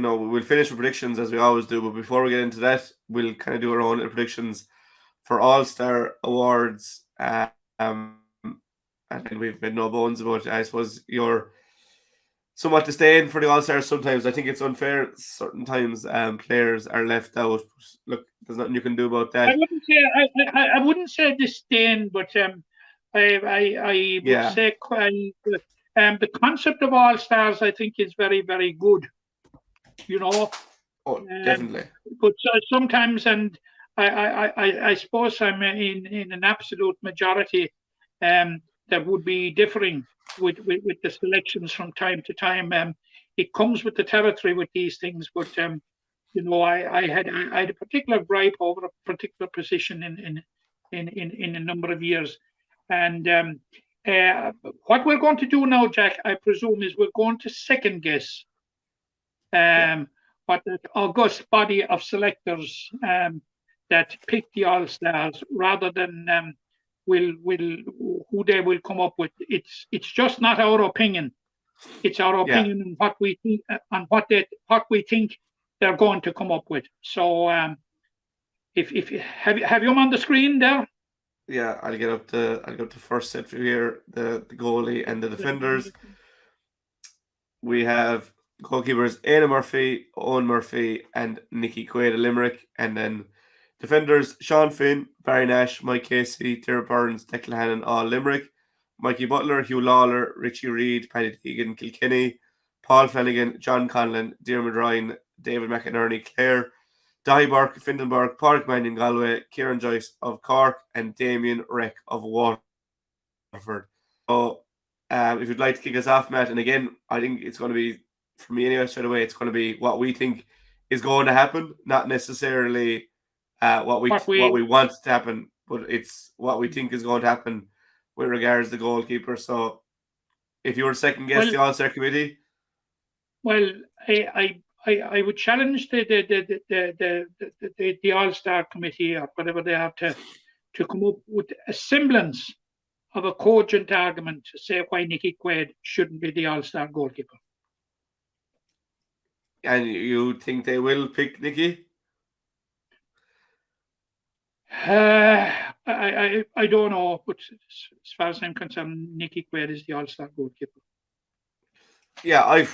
we'll finish with predictions as we always do. But before we get into that, we'll kind of do our own little predictions for All-Star Awards. And we've made no bones about it. I suppose you're somewhat disdain for the All-Stars sometimes. I think it's unfair. Certain times players are left out. Look, there's nothing you can do about I that. wouldn't say I wouldn't say disdain, but I would Yeah. say the concept of all stars I think is very very good. You know, Oh, um, definitely. but sometimes, and I suppose I'm in an absolute majority that would be differing with the selections from time to time. It comes with the territory with these things, but I had a particular gripe over a particular position in a number of years, and uh, what we're going to do now, Jack, I presume, is we're going to second guess Yeah. um, what the august body of selectors that pick the All Stars, rather than will who they will come up with. It's just not our opinion. It's our Yeah. opinion on what we think on what we think they're going to come up with. So if have you them on the screen there? Yeah. I'll get up the first set for here. The goalie and the defenders. We have goalkeepers Aidan Murphy, Owen Murphy, and Nicky Quaid of Limerick. And then defenders Sean Finn, Barry Nash, Mike Casey, Tara Burns, Declan Hannon, all Limerick. Mikey Butler, Hugh Lawler, Richie Reid, Paddy Deegan, Kilkenny, Paul Flanagan, John Conlon, Diarmid Ryan, David McInerney, Clare, Dahi Burke, Findenberg, Pádraig Mannion, Galway, Kieran Joyce of Cork, and Damien Reck of Waterford. So, if you'd like to kick us off, Matt, and again, I think it's going to be, for me anyway, straight away, it's going to be what we think is going to happen, not necessarily What what we we want to happen, but it's what we think is going to happen with regards to the goalkeeper. So, if you were to second guess well the All Star committee, well I would challenge the All Star committee or whatever they have to come up with a semblance of a cogent argument to say why Nicky Quaid shouldn't be the All Star goalkeeper. and you think they will pick Nicky? I don't know, but as far as I'm concerned, Nicky Quaid is the All Star goalkeeper. Yeah, I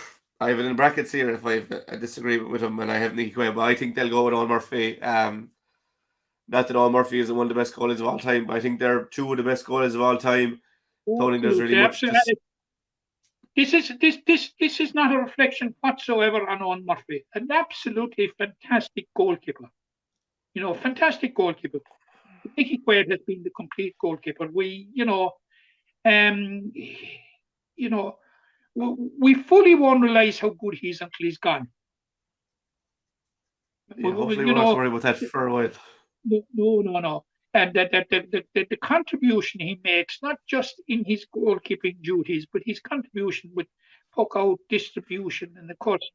have it in brackets here if I have a disagreement with him, and I have Nicky Quinn, but I think they'll go with Owen Murphy. Not that Owen Murphy is one of the best goalies of all time, but I think they're two of the best goalies of all time. Don't think there's really Absolutely, much to. absolutely. This is not a reflection whatsoever on Owen Murphy. An absolutely fantastic goalkeeper. Fantastic goalkeeper. Nicky Quaid has been the complete goalkeeper. Um, you know, we fully won't realize how good he is until he's gone. Yeah, hopefully we You won't have to know, worry about that for a while. no. And the contribution he makes, not just in his goalkeeping duties, but his contribution with puck out distribution and, of course,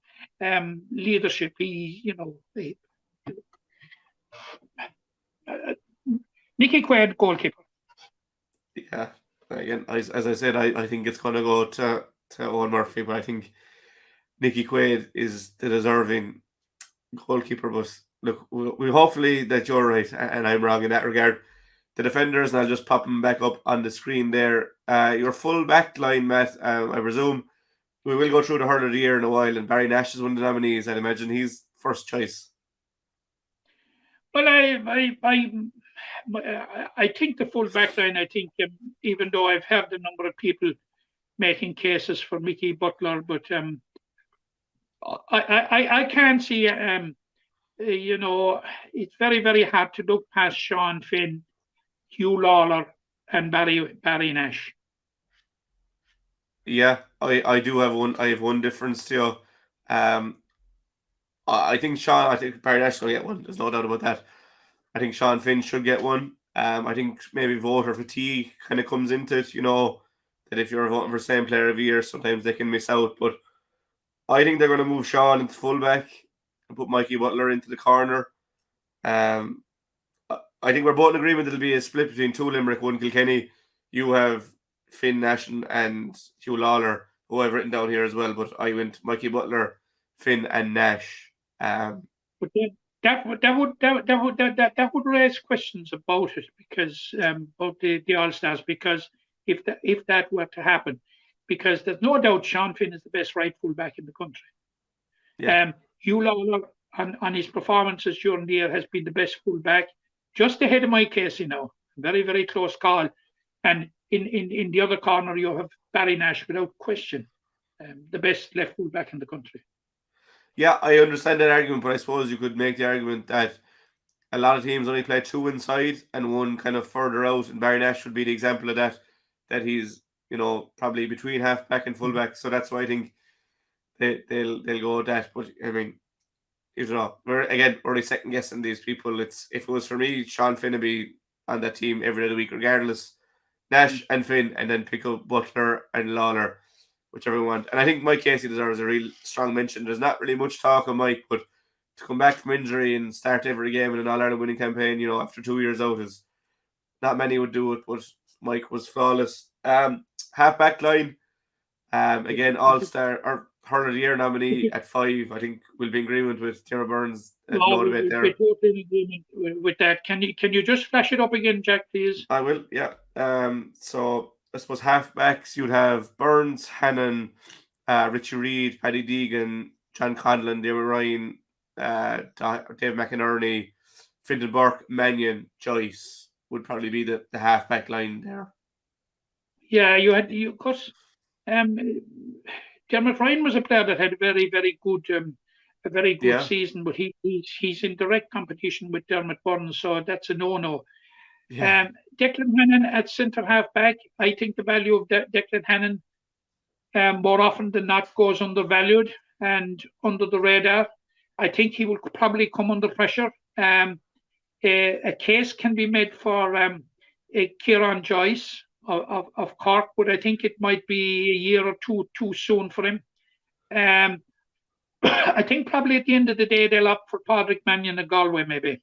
leadership. Uh, Nicky Quaid, goalkeeper. Yeah, again, as I said, I think it's going to go to Owen Murphy, but I think Nicky Quaid is the deserving goalkeeper. But look, we hopefully that you're right and I'm wrong in that regard. The defenders, and I'll just pop them back up on the screen there. Your full back line, Matt, I presume we will go through the Hurler of the Year in a while, and Barry Nash is one of the nominees. I'd imagine he's first choice. Well, I think the full back line. I think even though I've heard a number of people making cases for Mickey Butler, but I can't see. It's very very hard to look past Sean Finn, Hugh Lawler, and Barry Nash. Yeah, I do have one. I have one difference too. Um, I think Sean. I think Barry Nash will get one. There's no doubt about that. I think Sean Finn should get one. I think maybe voter fatigue kind of comes into it. That if you're voting for the same player every year, sometimes they can miss out. But I think they're going to move Sean into fullback and put Mikey Butler into the corner. Um, I think we're both in agreement it'll be a split between two Limerick, one Kilkenny. You have Finn Nash and Hugh Lawler, who I've written down here as well. But I went Mikey Butler, Finn and Nash. But then that would raise questions about it because about the All Stars, because if that were to happen, because there's no doubt Sean Finn is the best right fullback in the country. Yeah. Hugh Lawler on his performances during the year has been the best fullback, just ahead of Mike Casey now. Very, very close call. And in the other corner, you have Barry Nash, without question, the best left fullback in the country. Yeah, I understand that argument, but I suppose you could make the argument that a lot of teams only play two inside and one kind of further out, and Barry Nash would be the example of that. That he's probably between halfback and fullback, so that's why I think they'll go with that. But I mean, we're only second guessing these people. If it was for me, Sean Finn would be on that team every other week, regardless. Nash and Finn, and then pick up Butler and Lawler, whichever one want. And I think Mike Casey deserves a real strong mention. There's not really much talk on Mike, but to come back from injury and start every game in an All-Ireland winning campaign, after 2 years out, is not many would do it, but Mike was flawless. Half-back line, again, All-Star or Hurler of the Year nominee at 5. I think we'll be in agreement with Tara Burns. No debate there. We're totally in agreement with that. Can you just flash it up again, Jack, please? I will, yeah. So I suppose half-backs, you'd have Burns, Hannon, Richie Reid, Paddy Deegan, John Conlon, David Ryan, Dave McInerney, Fintan Burke, Mannion, Joyce would probably be the half-back line there. Yeah, of course. Dermot Ryan was a player that had a very, very good season, but he's in direct competition with Dermot Burns, so that's a no-no. Yeah. Declan Hannon at centre half-back, I think the value of Declan Hannon more often than not goes undervalued and under the radar. I think he will probably come under pressure. A case can be made for Kieran Joyce of Cork, but I think it might be a year or two too soon for him. I think probably at the end of the day they'll opt for Padraig Mannion of Galway, maybe.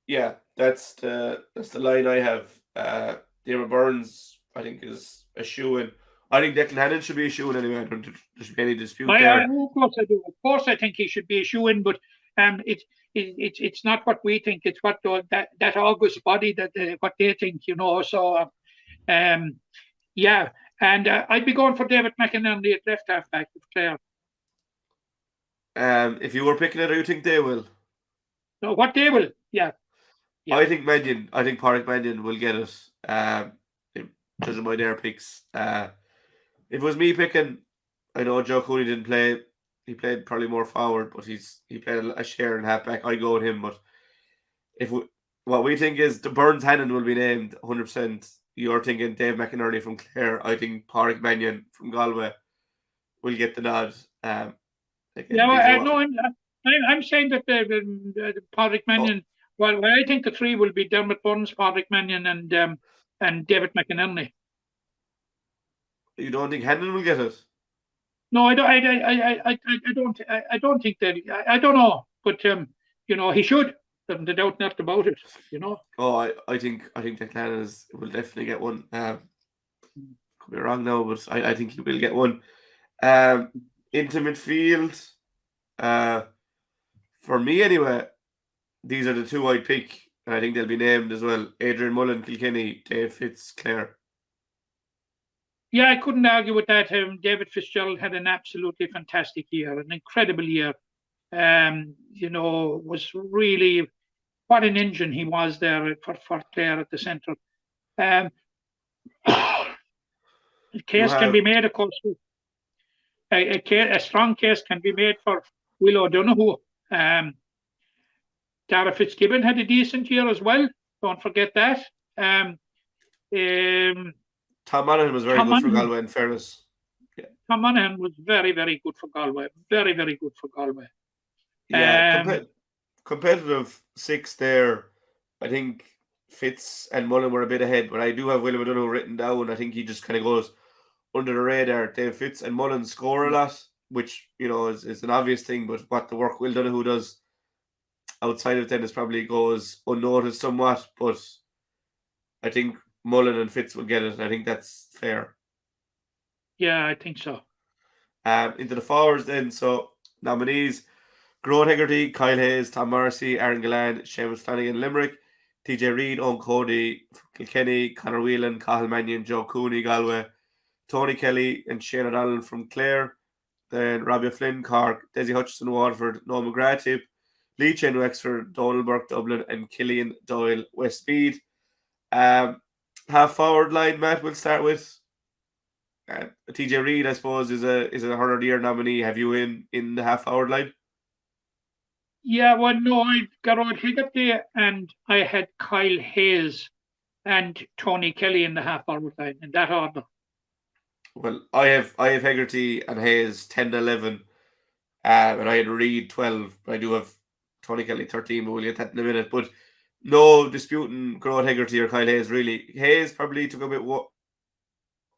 Yeah, that's the line I have. David Burns, I think, is a shoe-in. I think Declan Hannon should be a shoe-in anyway. I don't think there should be any dispute there. Of course I do. Of course I think he should be a shoe-in, but it's not what we think. It's what that august body what they think, So, yeah. And I'd be going for David McInerney at left half-back with Clare. If you were picking it, you think they will? No, what they will, yeah. I think Mannion. I think Padraig Mannion will get it. Judging by their picks. If it was me picking, I know Joe Cooney didn't play. He played probably more forward, but he played a share in halfback. I go with him. But what we think is the Burns Hannon will be named 100%. You're thinking Dave McInerney from Clare. I think Padraig Mannion from Galway will get the nod. I'm saying that the Padraig Mannion. Well, I think the three will be Dermot Burns, Padraig Mannion, and David McInerney. You don't think Hannon will get it? No, I don't. I don't think that. I don't know, but he should. There's no doubt not about it. Oh, I think Declan will definitely get one. Could be wrong now, but I think he will get one. Into midfield, for me anyway, these are the two I'd pick, and I think they'll be named as well. Adrian Mullen, Kilkenny, Dave Fitz, Clare. Yeah, I couldn't argue with that. David Fitzgerald had an absolutely fantastic year, an incredible year. Was really what an engine he was there for Clare at the centre. A case can be made, of course. A strong case can be made for Will O'Donoghue. Dara Fitzgibbon had a decent year as well. Don't forget that. Tom Monaghan was very good for Galway, in fairness. Yeah. Tom Monaghan was very, very good for Galway. Very, very good for Galway. Yeah, competitive 6 there. I think Fitz and Mullen were a bit ahead, but I do have William O'Donoghue written down. I think he just kind of goes under the radar. Dave Fitz and Mullen score a lot, which is an obvious thing, but what the work Will Donoghue does outside of then is probably goes unnoticed somewhat. But I think Mullen and Fitz will get it, and I think that's fair. Yeah, I think so. Into the forwards then, so nominees: Grant Hegarty, Kyle Hayes, Tom Morrissey, Aaron Gillan, Seamus Flanagan, Limerick, TJ Reid, Owen Cody, Kilkenny, Conor Whelan, Cathal Mannion, Joe Cooney, Galway, Tony Kelly and Shane O'Donnell from Clare, then Robbie Flynn, Cork, Desi Hutchison, Waterford, Noel McGrath, Tip, Lee Chen, Wexford, Donald Burke, Dublin, and Killian Doyle, Westmeath. Half forward line, Matt, we'll start with TJ Reid, I suppose, is a Hurler of the Year nominee. Have you in the half forward line? Yeah, well, no, I got on Hegarty and I had Kyle Hayes and Tony Kelly in the half forward line in that order. Well, I have Hegarty and Hayes 10 to 11, and I had Reid 12. But I do have Tony Kelly 13, but we'll get that in a minute. But no disputing Grant Hegarty or Kyle Hayes, really. Hayes probably took a bit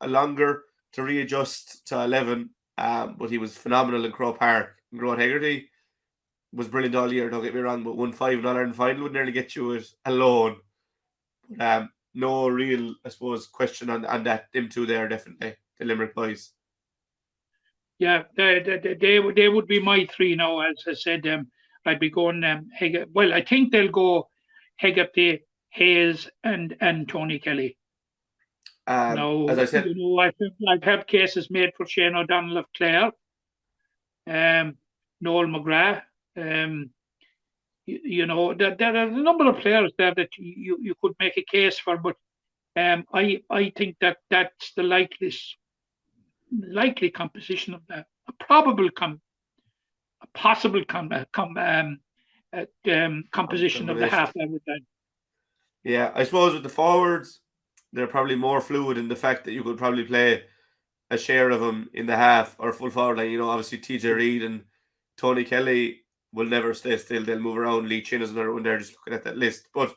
longer to readjust to 11, but he was phenomenal in Croke Park. And Grant Hegarty was brilliant all year, don't get me wrong, but 1-5 in All-Ireland final would nearly get you it alone. But, no real, I suppose, question on that. Them two there, definitely. The Limerick boys. Yeah, they would be my three now. As I said, I'd be going Hegarty. Well, I think they'll go Hegarty, Hayes, and Tony Kelly. No, as I said, I've had cases made for Shane O'Donnell of Clare, Noel McGrath. There are a number of players there that you could make a case for, but I think that's the likely composition of that, a possible composition of the half every time. Yeah, I suppose with the forwards, they're probably more fluid in the fact that you could probably play a share of them in the half or full forward line. Obviously TJ Reid and Tony Kelly will never stay still. They'll move around. Lee Chin is another one there, just looking at that list. But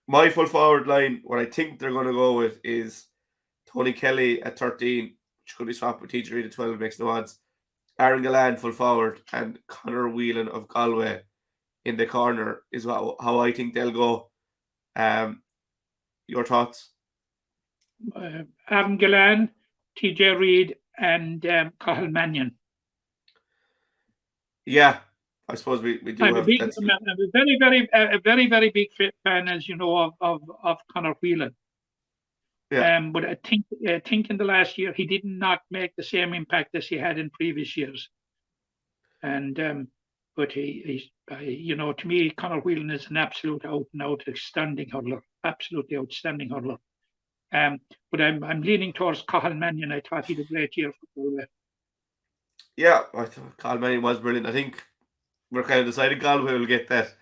my full forward line, what I think they're going to go with is Tony Kelly at 13, which could be swapped with TJ Reid at 12, makes no odds. Aaron Gillan full forward and Conor Whelan of Galway in the corner is how I think they'll go. Your thoughts? Aaron Gillan, TJ Reid, and Cathal Mannion. Yeah, I suppose we do I'm have. a very, very big fan, as you know, of Conor Whelan. Yeah. But I think in the last year he did not make the same impact as he had in previous years. And but he's to me, Conor Whelan is an absolute out and out outstanding hurler, absolutely outstanding hurler. But I'm leaning towards Cathal Mannion. I thought he had a great year for Galway. Yeah, I thought Cathal Mannion was brilliant. I think we're kind of decided Galway will get that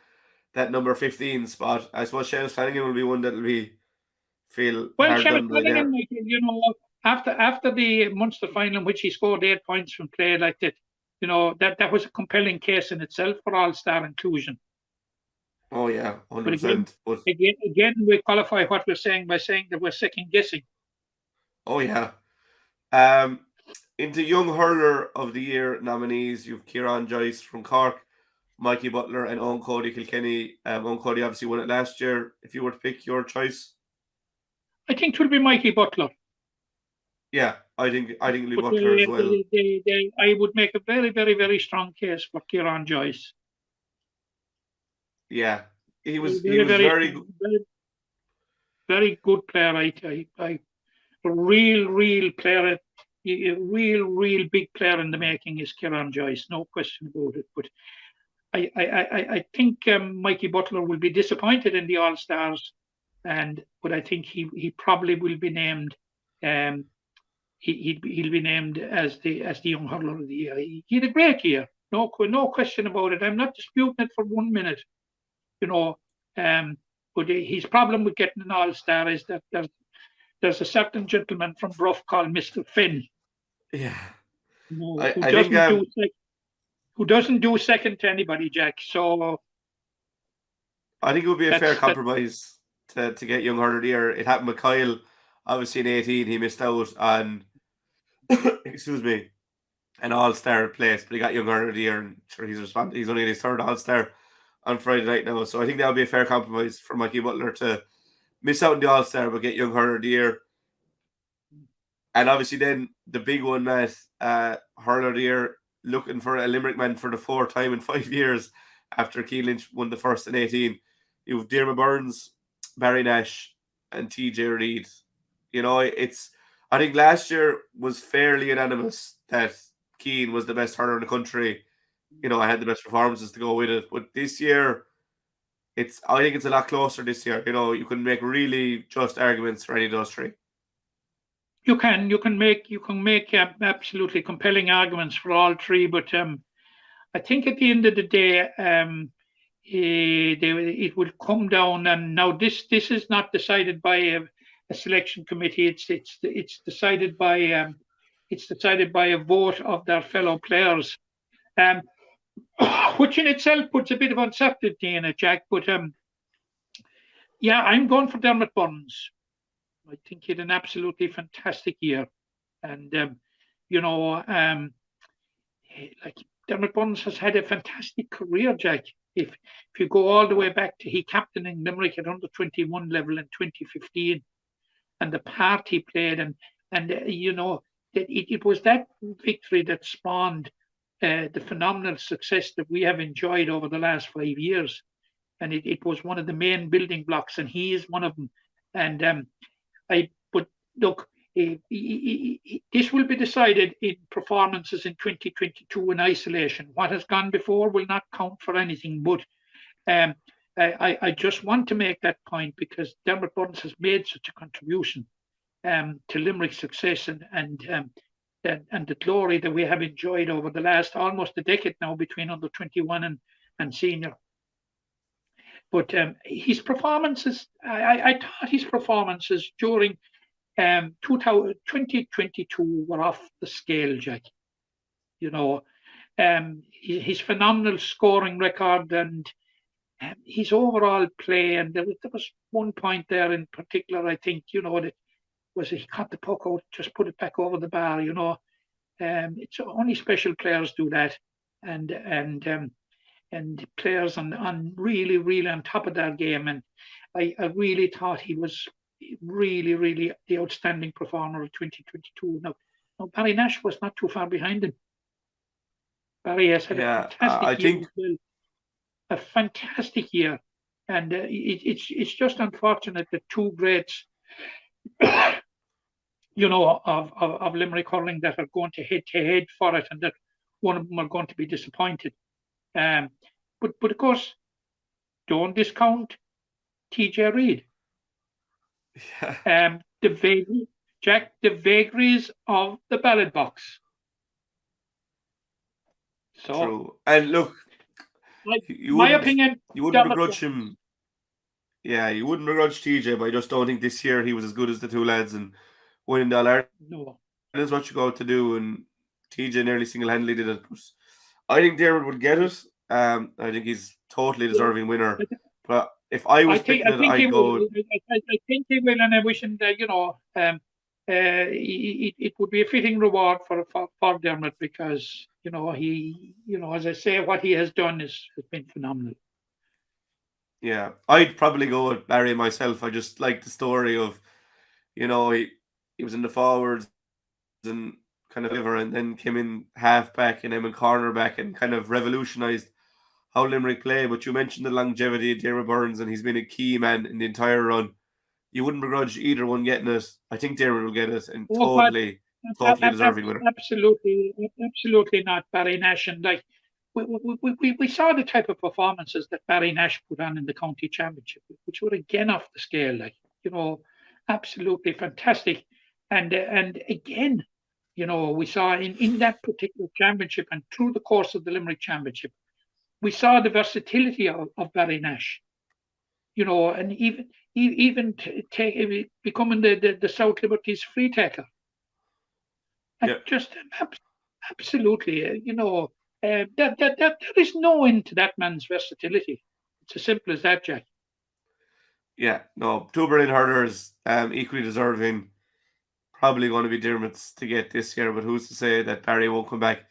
number 15 spot. I suppose Seamus Flanagan will be one that'll feel hard done by there. After the Munster final in which he scored 8 points from play like that, that was a compelling case in itself for All-Star inclusion. Oh yeah, 100%. But again, we qualify what we're saying by saying that we're second guessing. Oh yeah. Into Young Hurler of the Year nominees, you've Kieran Joyce from Cork, Mikey Butler, and Owen Cody Kilkenny. Owen Cody obviously won it last year. If you were to pick your choice, I think it will be Mikey Butler. Yeah, I think it'll be Butler as well. I would make a very, very, very strong case for Kieran Joyce. Yeah, he was very good. Very good player. A real player. A real big player in the making is Kieran Joyce, no question about it. But I think Mikey Butler will be disappointed in the All Stars, but I think he probably will be named. He'll be named as the Young Hurler of the Year. He had a great year, no question about it. I'm not disputing it for 1 minute, But his problem with getting an All Star is that there's a certain gentleman from Bruff called Mr. Finn. Yeah, who doesn't do second to anybody, Jack. So I think it would be a fair compromise to get Young Hurler of the Year. It happened with Kyle. Obviously in 18 he missed out on excuse me, an All-Star place, but he got Young Hurler of the Year, and sure he's only in his third All-Star on Friday night now. So I think that would be a fair compromise for Mikey Butler to miss out on the All-Star but get Young Hurler of the Year. And obviously then the big one, Matt, Hurler of the Year, looking for a Limerick man for the fourth time in 5 years after Keane Lynch won the first in 18. You've Diarmaid Burns, Barry Nash, and TJ Reid. It's I think last year was fairly unanimous that Keane was the best hurler in the country. I had the best performances to go with it. But this year, I think it's a lot closer this year. You can make really just arguments for any of those three. You can make absolutely compelling arguments for all three, but I think at the end of the day, it will come down. And now this is not decided by a selection committee. It's decided by a vote of their fellow players, um, which in itself puts a bit of uncertainty in it, Jack. But yeah, I'm going for Dermot Burns. I think he had an absolutely fantastic year, and you know, um, like Dermot Burns has had a fantastic career, Jack. If you go all the way back to he captaining Limerick at under 21 level in 2015, and the part he played, and it was that victory that spawned the phenomenal success that we have enjoyed over the last 5 years, and it was one of the main building blocks, and he is one of them. And but look, this will be decided in performances in 2022 in isolation. What has gone before will not count for anything. But um, I just want to make that point because Dermot Burns has made such a contribution to Limerick's success and the glory that we have enjoyed over the last almost a decade now between under 21 and senior. But his performances, I thought his performances during 2022 were off the scale, Jack. You know, his phenomenal scoring record and his overall play. And there was one point there in particular, I think, that was he caught the puck out, just put it back over the bar. It's only special players do that, and players on really, really on top of their game. And I really thought he was really, really the outstanding performer of 2022. Now Barry Nash was not too far behind him. Barry has had a Yeah, I fantastic year think as well, a fantastic year, and it's just unfortunate that two greats, of Limerick hurling that are going to head for it, and that one of them are going to be disappointed. Um, but of course, don't discount TJ Reid. yeah, The vagaries of the ballot box. So, true. And look, like you my wouldn't opinion, you wouldn't Dermot begrudge Burns. him. Yeah, you wouldn't begrudge TJ, but I just don't think this year he was as good as the two lads. And winning the All Ireland No, is what you go out to do, and TJ nearly single handedly did it. But I think Dermot would get it. I think he's totally yeah, deserving winner. but But if I I was think picking I it, think he I'd will. go. I think he will, and I wish him that it would be a fitting reward for Dermot because he as I say what he has done has been phenomenal. Yeah, I'd probably go with Barry myself. I just like the story of, he was in the forwards and kind of liver, and then came in half back and then in cornerback and kind of revolutionised how Limerick play. But you mentioned the longevity of Diarmaid Burns, and he's been a key man in the entire run. You wouldn't begrudge either one getting it. I think Diarmaid will get it, and Oh God, totally, totally deserving winner. absolutely, absolutely not Barry Nash. And like we saw the type of performances that Barry Nash put on in the county championship, which were again off the scale, like absolutely fantastic. And again, we saw in that particular championship and through the course of the Limerick Championship, we saw the versatility of Barry Nash. And even becoming the South Liberties free taker. And Yeah, just absolutely, there is no end to that man's versatility. It's as simple as that, Jack. yeah. No, two brilliant hurlers, equally deserving. Probably going to be Dermot's to get this year, but who's to say that Barry won't come back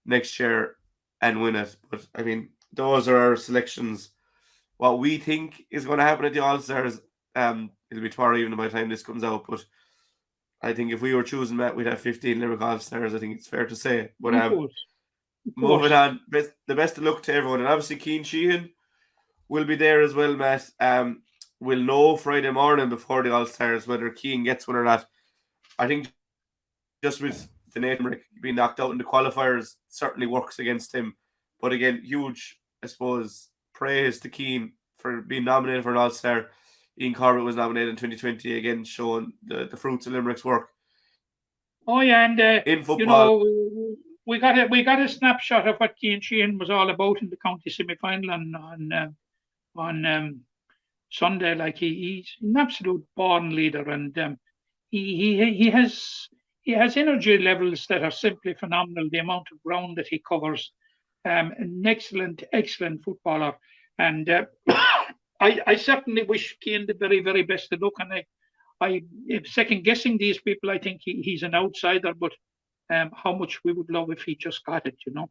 next year and win it? But I mean, those are our selections. What we think is going to happen at the All Stars, it'll be tomorrow evening by the time this comes out. But I think if we were choosing Matt, we'd have 15 Limerick All Stars. I think it's fair to say. But Of course. moving on, the best of luck to everyone, and obviously Keane Sheehan will be there as well, Matt. We'll know Friday morning before the All Stars whether Keane gets one or not. I think just with the Limerick being knocked out in the qualifiers certainly works against him. But again, huge, I suppose, praise to Keane for being nominated for an All Star. Ian Corbett was nominated in 2020, again showing the fruits of Limerick's work. Oh yeah, and in football, you know, we got a snapshot of what Keane Sheehan was all about in the county semi-final on Sunday. Like he's an absolute born leader, and he has energy levels that are simply phenomenal. The amount of ground that he covers, an excellent footballer, and I certainly wish Keane the very, very best of luck. And I second guessing these people. I think he's an outsider, but how much we would love if he just got it, you know.